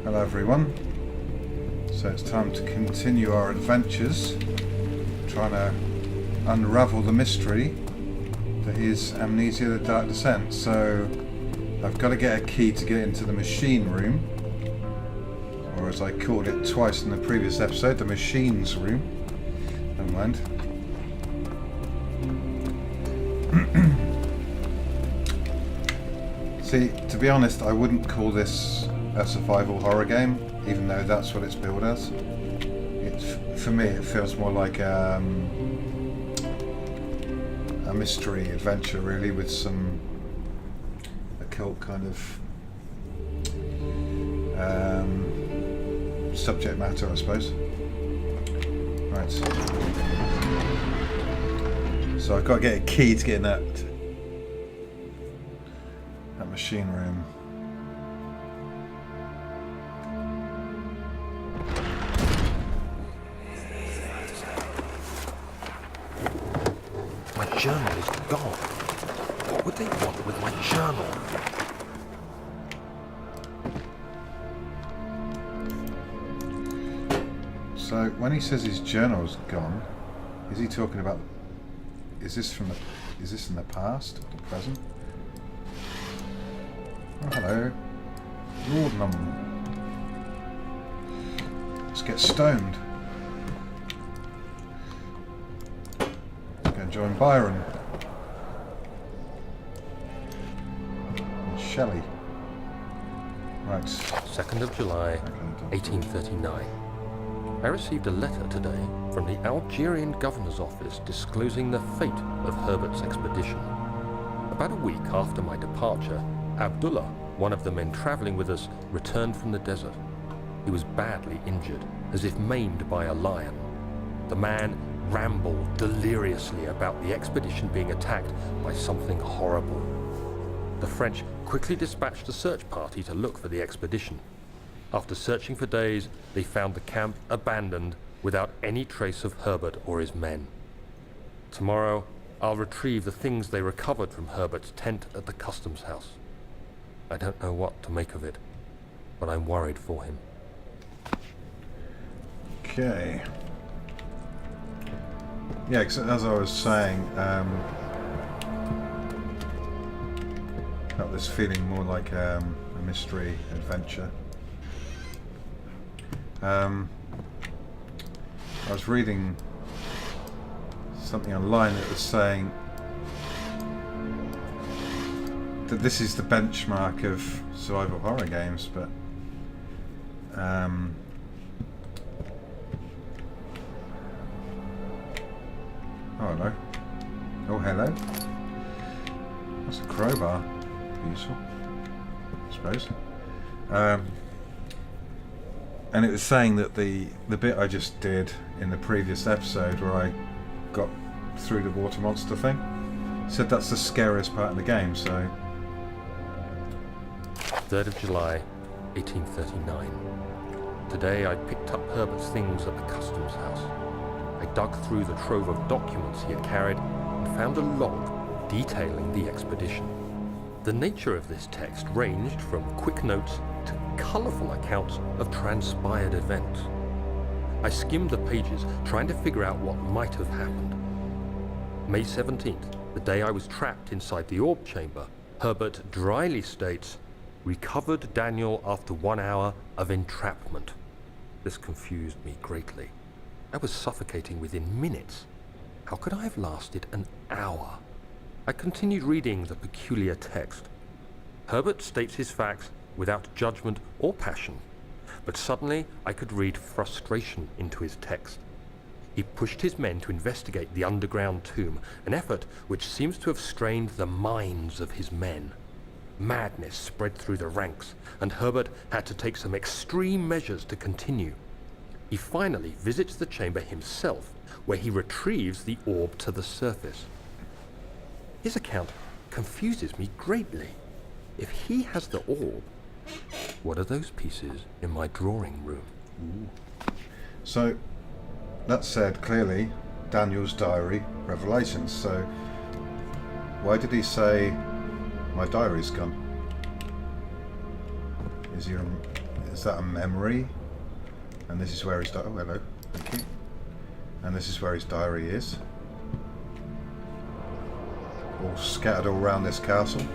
Hello everyone. So it's time to continue our adventures, trying to unravel the mystery that is Amnesia: The Dark Descent. So I've got to get a key to get into the machine room, or as I called it twice in the previous episode, the machines room. Never mind. See, to be honest, I wouldn't call this a survival horror game, even though that's what it's billed as. For me, it feels more like a mystery adventure, really, with some occult kind of subject matter, I suppose. Right. So I've got to get a key to get in that machine room. My journal is gone. What would they want with my journal? So when he says his journal's gone, is he talking about? Is this in the past or the present? Oh, hello, Laudanum. Let's get stoned. Let's go and join Byron and Shelley. Right. 2nd of July, 1839. I received a letter today from the Algerian governor's office disclosing the fate of Herbert's expedition. About a week after my departure, Abdullah, one of the men traveling with us, returned from the desert. He was badly injured, as if maimed by a lion. The man rambled deliriously about the expedition being attacked by something horrible. The French quickly dispatched a search party to look for the expedition. After searching for days, they found the camp abandoned without any trace of Herbert or his men. Tomorrow, I'll retrieve the things they recovered from Herbert's tent at the customs house. I don't know what to make of it, but I'm worried for him. Okay. Yeah, as I was saying, got this feeling more like a mystery adventure. I was reading something online that was saying that this is the benchmark of survival horror games, but oh, hello. Oh, hello. That's a crowbar. Useful, I suppose. And it was saying that the bit I just did in the previous episode where I got through the water monster thing, said that's the scariest part of the game, so... 3rd of July, 1839. Today I picked up Herbert's things at the customs house. I dug through the trove of documents he had carried and found a log detailing the expedition. The nature of this text ranged from quick notes to colourful accounts of transpired events. I skimmed the pages, trying to figure out what might have happened. May 17th, the day I was trapped inside the orb chamber, Herbert dryly states, "Recovered Daniel after 1 hour of entrapment." This confused me greatly. I was suffocating within minutes. How could I have lasted an hour? I continued reading the peculiar text. Herbert states his facts without judgment or passion, but suddenly I could read frustration into his text. He pushed his men to investigate the underground tomb, an effort which seems to have strained the minds of his men. Madness spread through the ranks, and Herbert had to take some extreme measures to continue. He finally visits the chamber himself, where he retrieves the orb to the surface. His account confuses me greatly. If he has the orb, what are those pieces in my drawing room? Ooh. So, that said clearly Daniel's diary, Revelations, so why did he say my diary's gone? Is he is that a memory? And this is where his diary. Oh, hello. Thank you. And this is where his diary is. All scattered all around this castle.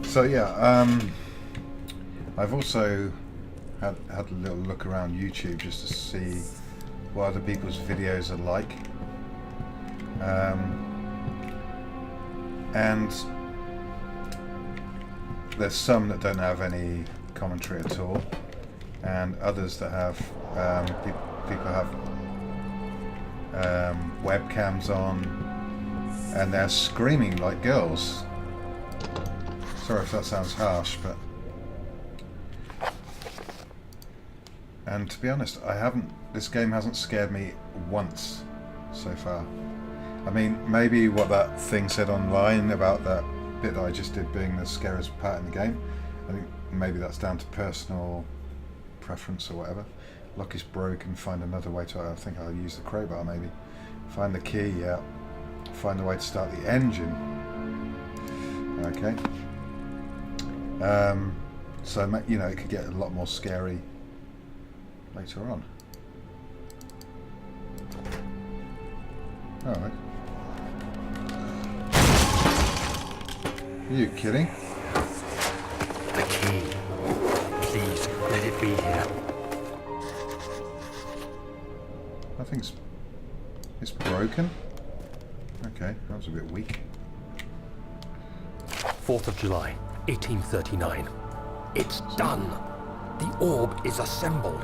So yeah, I've also had a little look around YouTube just to see what other people's videos are like. And there's some that don't have any commentary at all, and others that have people have webcams on, and they're screaming like girls. Sorry if that sounds harsh, but and to be honest, this game hasn't scared me once so far. I mean, maybe what that thing said online about that bit that I just did being the scariest part in the game, I think maybe that's down to personal preference or whatever. Lock is broken, find another way to, I think I'll use the crowbar maybe. Find the key, yeah. Find the way to start the engine. Okay. So, you know, it could get a lot more scary later on. Alright. Are you kidding? The key. Please, let it be here. I think it's broken. Okay, that was a bit weak. 4th of July, 1839. It's done. The orb is assembled.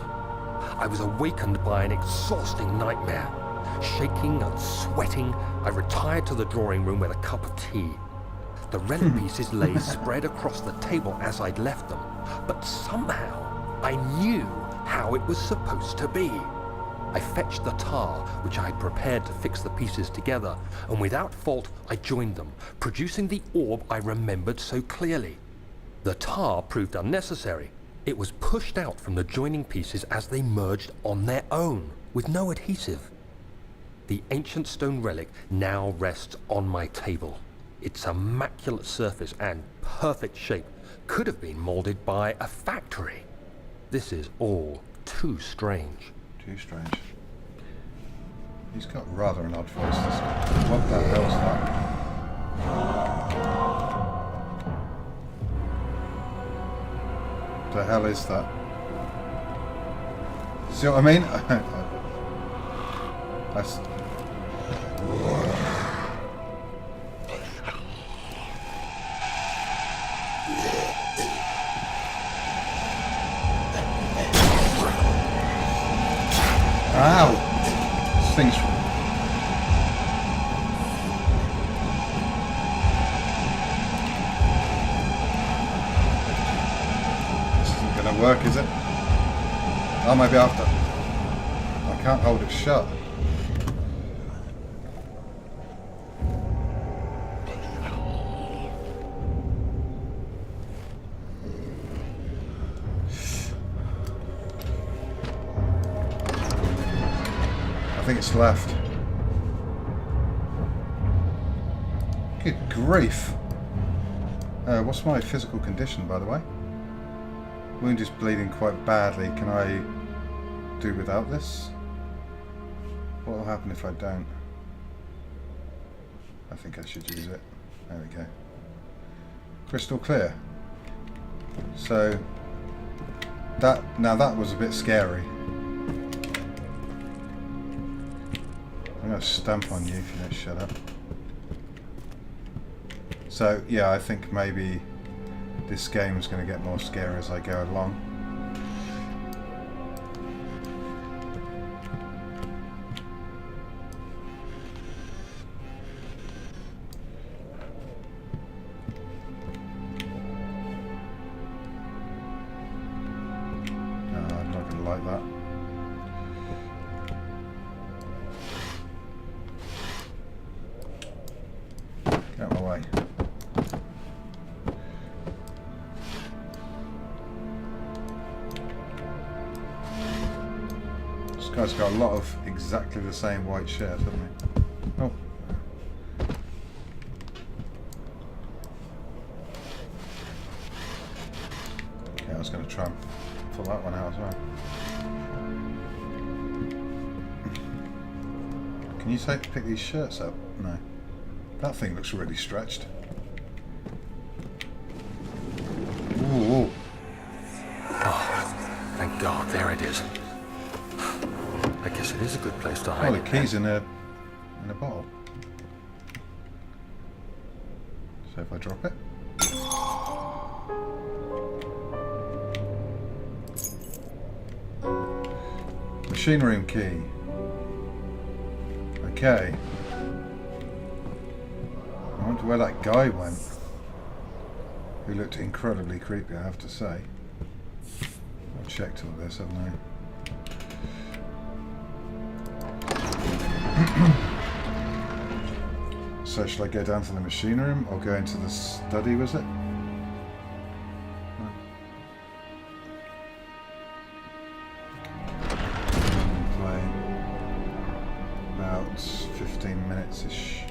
I was awakened by an exhausting nightmare. Shaking and sweating, I retired to the drawing room with a cup of tea. The relic pieces lay spread across the table as I'd left them, but somehow I knew how it was supposed to be. I fetched the tar, which I had prepared to fix the pieces together, and without fault I joined them, producing the orb I remembered so clearly. The tar proved unnecessary. It was pushed out from the joining pieces as they merged on their own, with no adhesive. The ancient stone relic now rests on my table. Its immaculate surface and perfect shape could have been molded by a factory. This is all too strange. Too strange. He's got rather an odd voice, this guy. What the hell's that? The hell is that? See what I mean? That's... Ow! This thing's... This isn't gonna work, is it? Oh, maybe after. I can't hold it shut. I think it's left. Good grief. What's my physical condition, by the way? Wound is bleeding quite badly. Can I do without this? What will happen if I don't? I think I should use it. There we go. Crystal clear. So that was a bit scary. I'm going to stamp on you if you don't shut up. So yeah, I think maybe this game is going to get more scary as I go along. No, I'm not going to like that. Get out of my way. This guy's got a lot of exactly the same white shirt, hasn't he? Oh. was going to try and pull that one out as well. Can you pick these shirts up? No. That thing looks really stretched. Ooh. Oh, thank God, there it is. I guess it is a good place to hide. Oh, the key's in a bottle. So if I drop it. Machine room key. Okay. I wonder where that guy went. Who looked incredibly creepy, I have to say. I've checked all this, haven't I? So shall I go down to the machine room or go into the study, was it? Playing about 15 minutes-ish.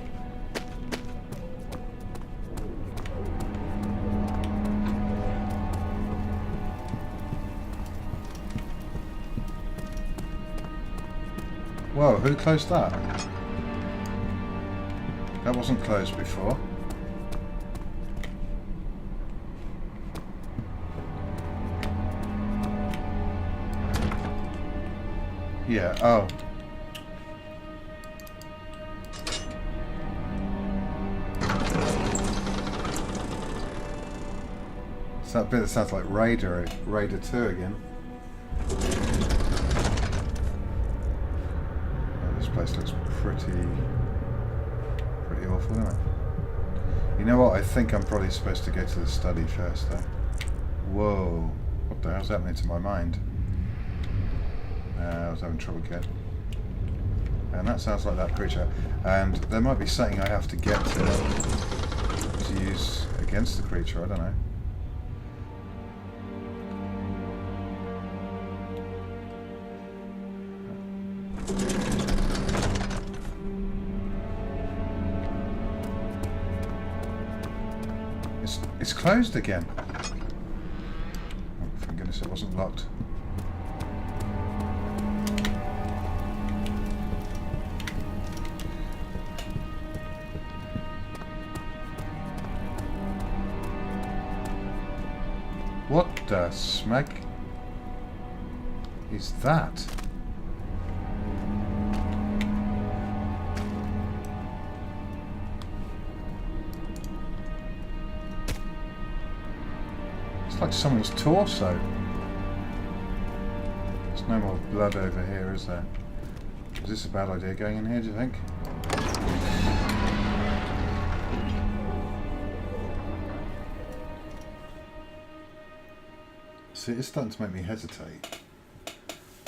Whoa, who closed that? That wasn't closed before. Yeah, oh. It's that bit that sounds like Raider 2 again. This place looks pretty awful, isn't it? You know what? I think I'm probably supposed to go to the study first, though. Whoa! What the hell's happening to my mind? I was having trouble getting. And that sounds like that creature. And there might be something I have to get to use against the creature. I don't know. It's closed again. Oh, thank goodness it wasn't locked. What the smack is that? It's like someone's torso. There's no more blood over here, is there? Is this a bad idea going in here, do you think? See, it's starting to make me hesitate.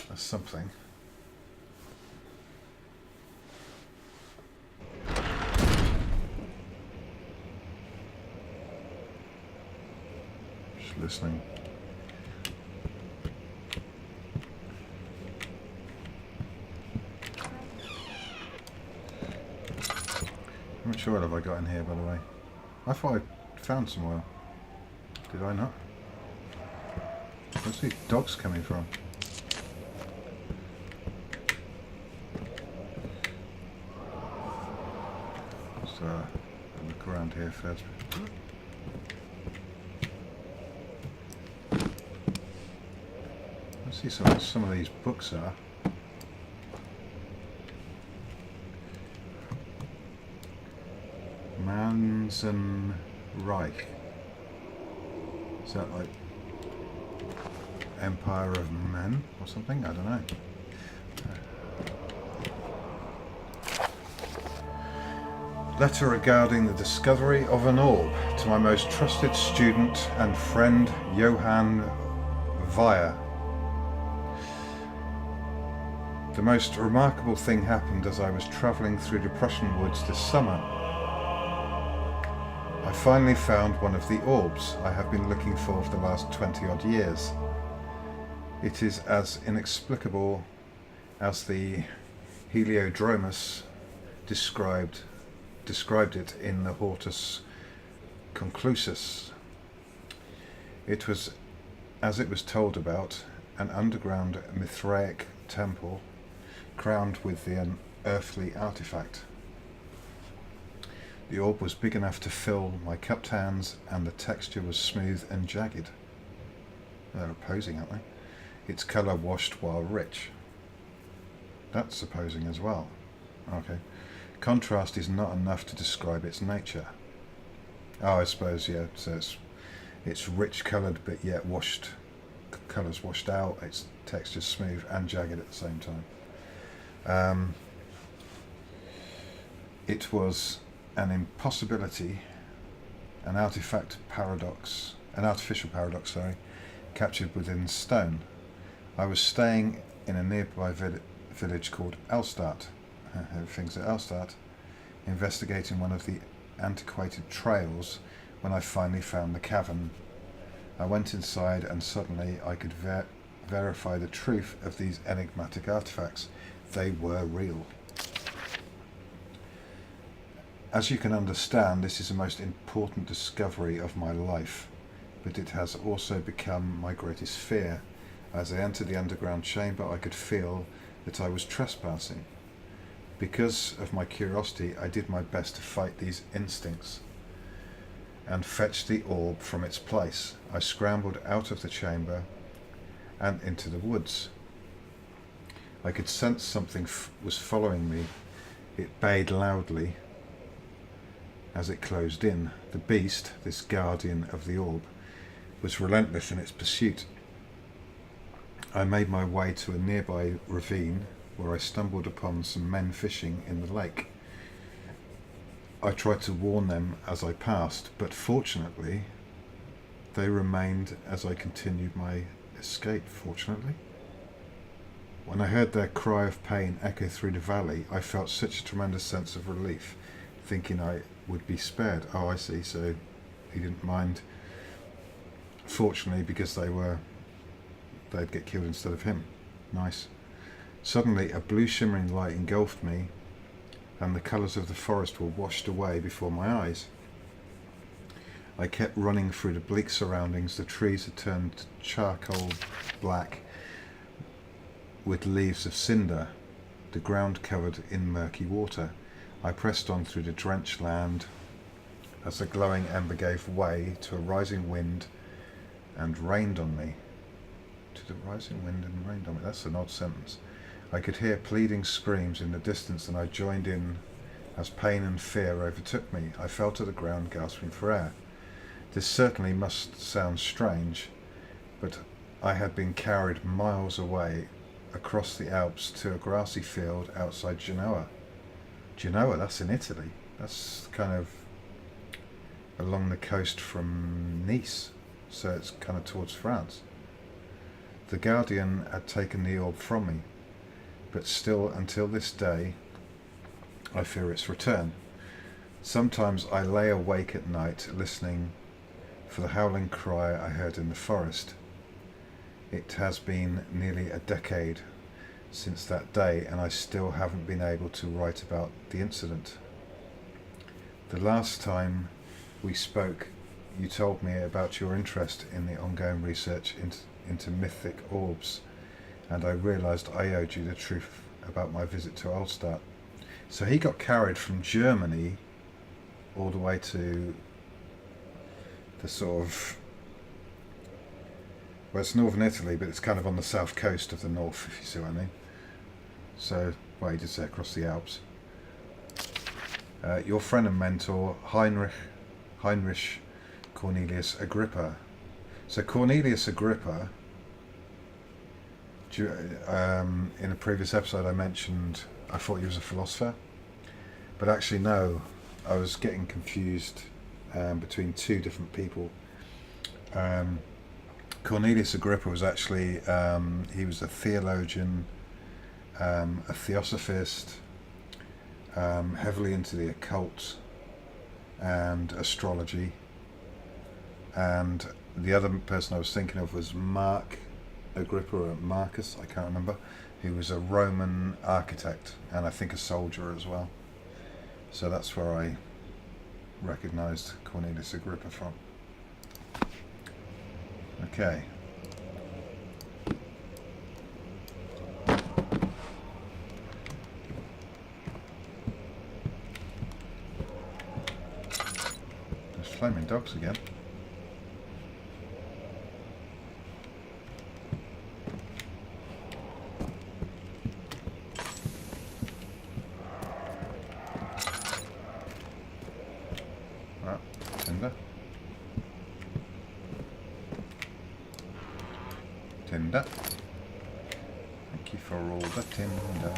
That's something. Just listening. How much oil have I got in here, by the way? I thought I found some oil. Did I not? Where's these dogs coming from? Let's look around here first. Let's see what some of these books are. Mansen Reich. Is that like Empire of Men or something? I don't know. Letter regarding the discovery of an orb to my most trusted student and friend Johann Weyer. The most remarkable thing happened as I was travelling through the Prussian woods this summer. I finally found one of the orbs I have been looking for the last 20 odd years. It is as inexplicable as the Heliodromus described it in the Hortus Conclusus. It was as it was told about, an underground Mithraic temple crowned with the unearthly artifact. The orb was big enough to fill my cupped hands, and the texture was smooth and jagged. They're opposing, aren't they? Its colour washed while rich. That's opposing as well. Okay. Contrast is not enough to describe its nature. Oh, I suppose, yeah. So it's rich coloured, but yet washed. Colours washed out. Its texture smooth and jagged at the same time. It was an impossibility, an artificial paradox, captured within stone. I was staying in a nearby village called Elstart, everything's at Elstart, investigating one of the antiquated trails when I finally found the cavern. I went inside and suddenly I could verify the truth of these enigmatic artifacts. They were real. As you can understand, this is the most important discovery of my life, but it has also become my greatest fear. As I entered the underground chamber, I could feel that I was trespassing. Because of my curiosity, I did my best to fight these instincts and fetch the orb from its place. I scrambled out of the chamber and into the woods. I could sense something was following me. It bayed loudly as it closed in. The beast, this guardian of the orb, was relentless in its pursuit. I made my way to a nearby ravine where I stumbled upon some men fishing in the lake. I tried to warn them as I passed, but fortunately they remained as I continued my escape. Fortunately, when I heard their cry of pain echo through the valley, I felt such a tremendous sense of relief, thinking I would be spared. Oh, I see, so he didn't mind, fortunately, because they'd get killed instead of him. Nice. Suddenly a blue shimmering light engulfed me, and the colours of the forest were washed away before my eyes. I kept running through the bleak surroundings. The trees had turned charcoal black with leaves of cinder, the ground covered in murky water. I pressed on through the drenched land as the glowing ember gave way to a rising wind and rained on me. To the rising wind and rained on me. That's an odd sentence. I could hear pleading screams in the distance, and I joined in as pain and fear overtook me. I fell to the ground, gasping for air. This certainly must sound strange, but I had been carried miles away across the Alps to a grassy field outside Genoa. Genoa, that's in Italy. That's kind of along the coast from Nice, so it's kind of towards France. The Guardian had taken the orb from me, but still, until this day, I fear its return. Sometimes I lay awake at night listening for the howling cry I heard in the forest. It has been nearly a decade since that day, and I still haven't been able to write about the incident. The last time we spoke, you told me about your interest in the ongoing research into mythic orbs, and I realised I owed you the truth about my visit to Ulstadt. So he got carried from Germany all the way to the sort of, well, it's northern Italy, but it's kind of on the south coast of the north, if you see what I mean. So, well, he did say across the Alps. Your friend and mentor, Heinrich Cornelius Agrippa. So Cornelius Agrippa, in a previous episode I mentioned I thought he was a philosopher, but actually no, I was getting confused between two different people. Cornelius Agrippa was actually, he was a theologian, a theosophist, heavily into the occult and astrology, and the other person I was thinking of was Mark Agrippa, or Marcus, I can't remember, who was a Roman architect and I think a soldier as well. So that's where I recognised Cornelius Agrippa from. Okay, flaming dogs again. Right, tinder. Tinder. Thank you for all the tinder.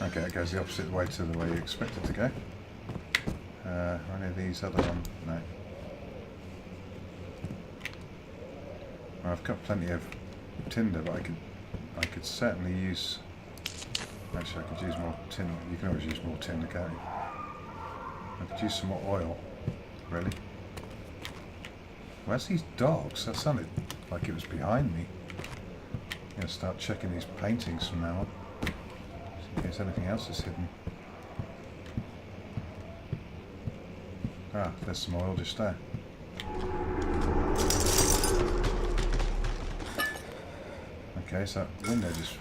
Okay, it goes the opposite way to the way you expect it to go. Are any of these other ones? No. Well, I've got plenty of tinder, but I could certainly use. Actually, I could use more tin. You can always use more tinder, can't you? I could use some more oil. Really? Where's these dogs? That sounded like it was behind me. I'm gonna start checking these paintings from now on. In case anything else is hidden. Ah, there's some oil just there. Okay, so that window just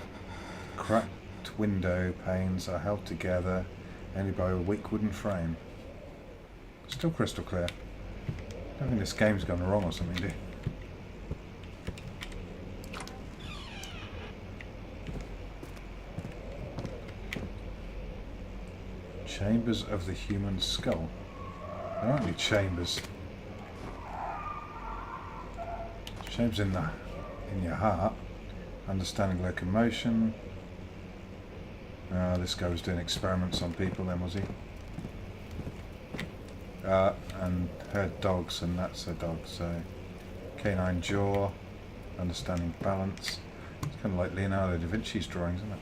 cracked. Window panes are held together only by a weak wooden frame. Still crystal clear. I don't think this game's gone wrong or something, do you? Chambers of the human skull. There aren't any chambers. Chambers in your heart. Understanding locomotion. This guy was doing experiments on people then, was he? And heard dogs, and that's a dog, so canine jaw, understanding balance. It's kind of like Leonardo da Vinci's drawings, isn't it?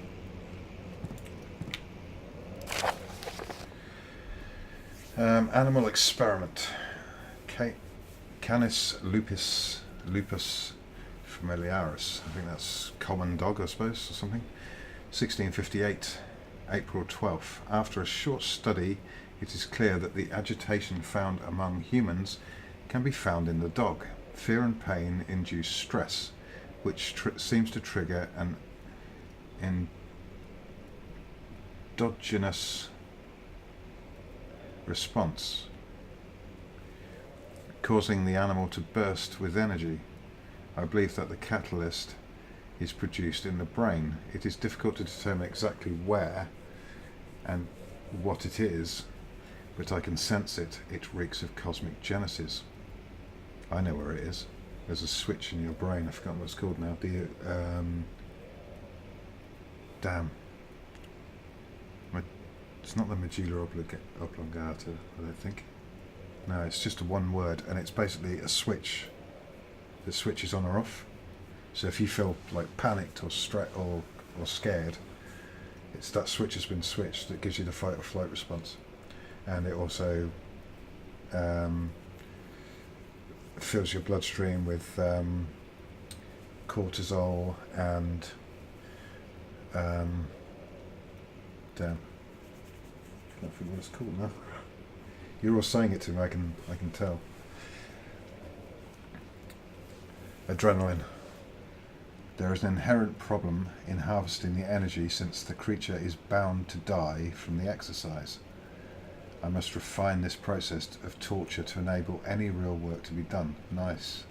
Animal experiment. Canis lupus familiaris. I think that's common dog, I suppose, or something. 1658, April 12th. After a short study, it is clear that the agitation found among humans can be found in the dog. Fear and pain induce stress, which seems to trigger an endogenous response, causing the animal to burst with energy. I believe that the catalyst is produced in the brain. It is difficult to determine exactly where and what it is, but I can sense it. It reeks of cosmic genesis. I know where it is. There's a switch in your brain. I've forgotten what it's called now. Damn. It's not the medulla oblongata, I don't think. No, it's just one word, and it's basically a switch. The switch is on or off. So if you feel like panicked or scared, it's that switch has been switched that gives you the fight or flight response. And it also fills your bloodstream with cortisol and damn, I can't think what it's called now. You're all saying it to me, I can tell. Adrenaline. There is an inherent problem in harvesting the energy since the creature is bound to die from the exercise. I must refine this process of torture to enable any real work to be done. Nice.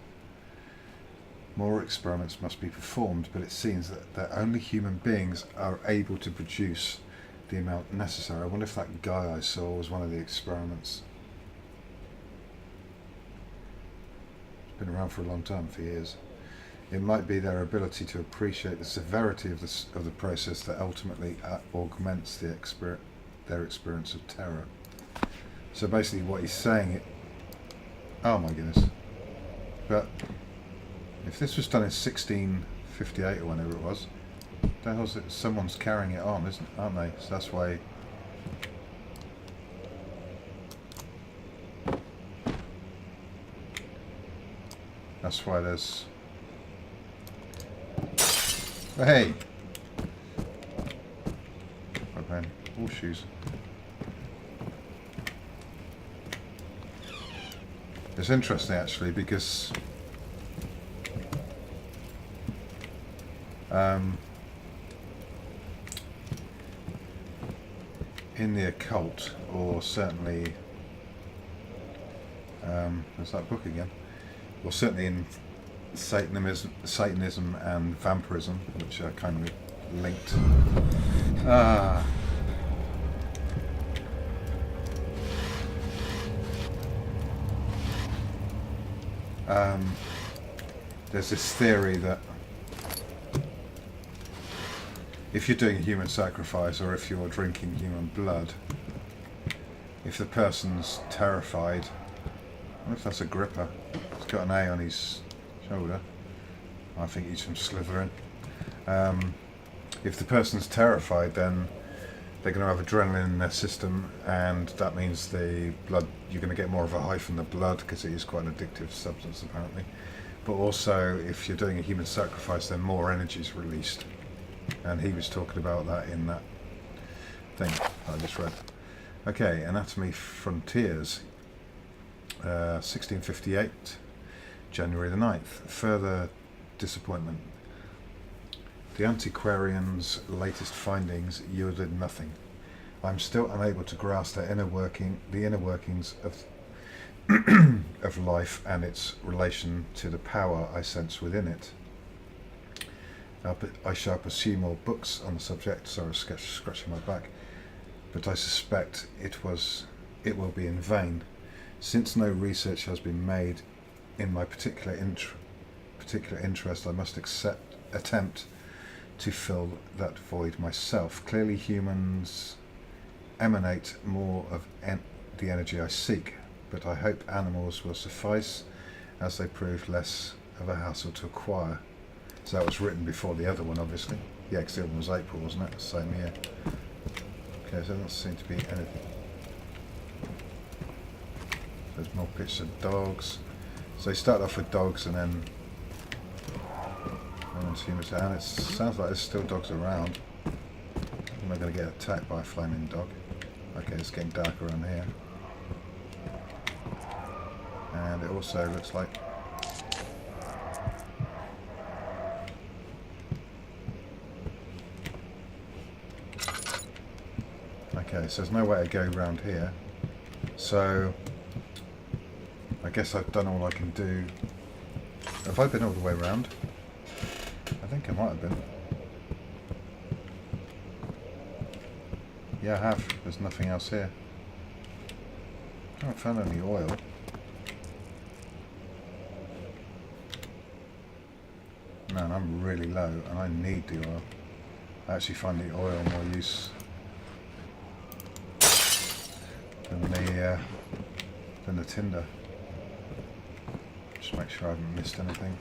More experiments must be performed, but it seems that only human beings are able to produce the amount necessary. I wonder if that guy I saw was one of the experiments. It's been around for a long time, for years. It might be their ability to appreciate the severity of the process that ultimately augments their experience of terror. So basically what he's saying, oh my goodness. But if this was done in 1658 or whenever it was, the hell's it? Someone's carrying it on, aren't they? So that's why. That's why there's. Oh, hey. Okay, horseshoes. It's interesting actually because In the occult, or certainly, there's that book again, or certainly in Satanism and vampirism, which are kind of linked. There's this theory that if you're doing a human sacrifice, or if you're drinking human blood, if the person's terrified, I wonder if that's a gripper. He's got an A on his shoulder. I think he's from Slytherin. If the person's terrified, then they're going to have adrenaline in their system, and that means the blood, you're going to get more of a high from the blood, because it is quite an addictive substance apparently. But also, if you're doing a human sacrifice, then more energy is released. And he was talking about that in that thing I just read. Okay, Anatomy Frontiers, 1658, January the 9th. Further disappointment. The antiquarian's latest findings yielded nothing. I'm still unable to grasp the inner workings of of life and its relation to the power I sense within it. I shall pursue more books on the subject. Sorry, scratching my back, but I suspect it will be in vain, since no research has been made in my particular interest. I must attempt to fill that void myself. Clearly, humans emanate more of the energy I seek, but I hope animals will suffice, as they prove less of a hassle to acquire. So that was written before the other one, obviously. Yeah, because the other one was April, wasn't it? Same year. Okay, so there doesn't seem to be anything. There's more pictures of dogs. So they start off with dogs, and then humans. And it sounds like there's still dogs around. I'm not going to get attacked by a flaming dog. Okay, it's getting dark around here. And it also looks like okay, so there's no way to go around here. So I guess I've done all I can do. Have I been all the way around? I think I might have been. Yeah, I have. There's nothing else here. I haven't found any oil. Man, I'm really low and I need the oil. I actually find the oil more use than the tinder. Just make sure I haven't missed anything.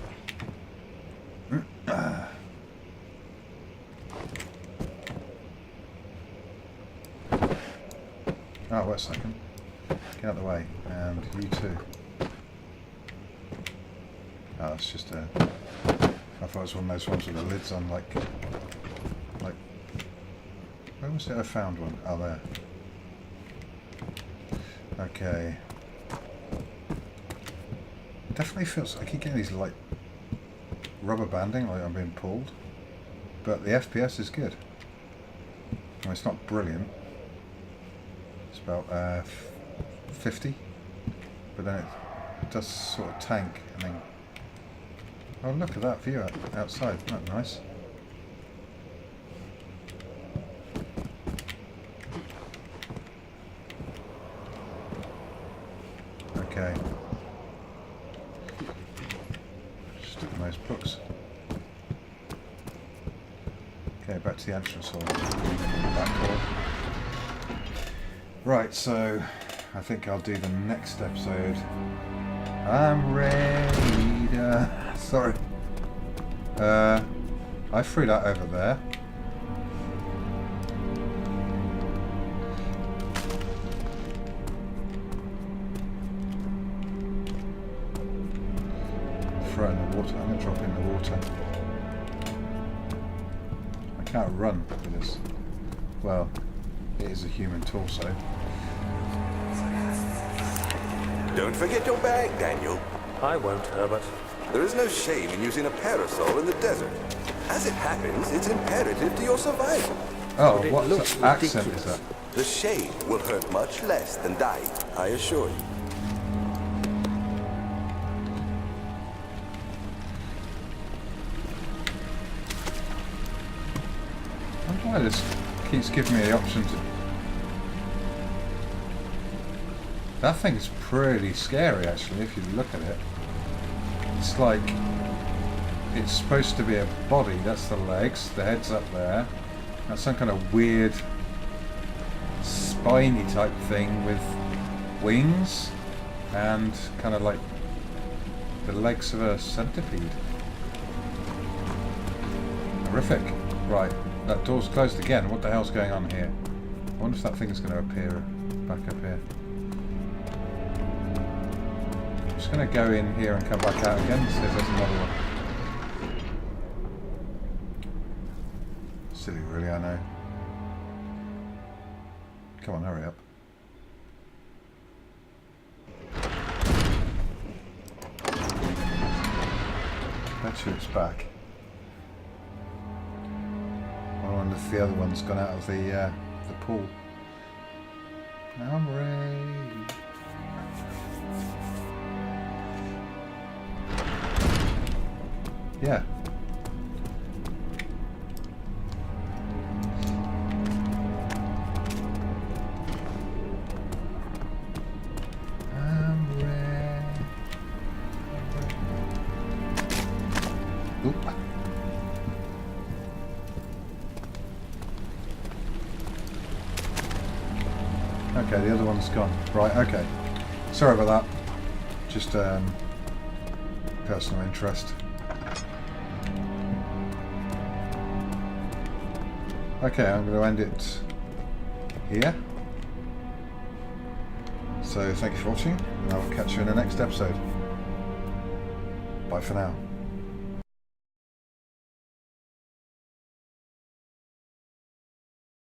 Oh, wait a second. Get out of the way. And you too. Oh, that's just a... I thought it was one of those ones with the lids on, like... Where was it I found one? Oh, there. Okay. Definitely feels... I keep getting these, like, rubber banding, like I'm being pulled. But the FPS is good. I mean, it's not brilliant. It's about 50. But then it does sort of tank, and then... Oh, look at that view outside. Isn't that nice? Okay. Stick in those books. Okay, back to the entrance hall. Back hall. Right, so I think I'll do the next episode. I'm ready to... Sorry. I threw that over there. Throw it in the water. I'm going to drop it in the water. I can't run with this. Well, it is a human torso. Don't forget your bag, Daniel. I won't, Herbert. There is no shame in using a parasol in the desert. As it happens, it's imperative to your survival. Oh, But it what looks accent is ridiculous. that? The shade will hurt much less than dying, I assure you. I wonder why this keeps giving me the option to... That thing's pretty scary actually, if you look at it. It's like... It's supposed to be a body, that's the legs, the head's up there. That's some kind of weird spiny type thing with wings and kind of like the legs of a centipede. Horrific. Right, that door's closed again. What the hell's going on here? I wonder if that thing's going to appear back up here. I'm just going to go in here and come back out again, see if there's another one. Silly, really, I know. Come on, hurry up. Bet you it's back. I wonder if the other one's gone out of the pool. I'm ready. Yeah. Oop. Okay, the other one's gone. Right, okay. Sorry about that. Just personal interest. Okay, I'm going to end it here. So thank you for watching, and I will catch you in the next episode. Bye for now.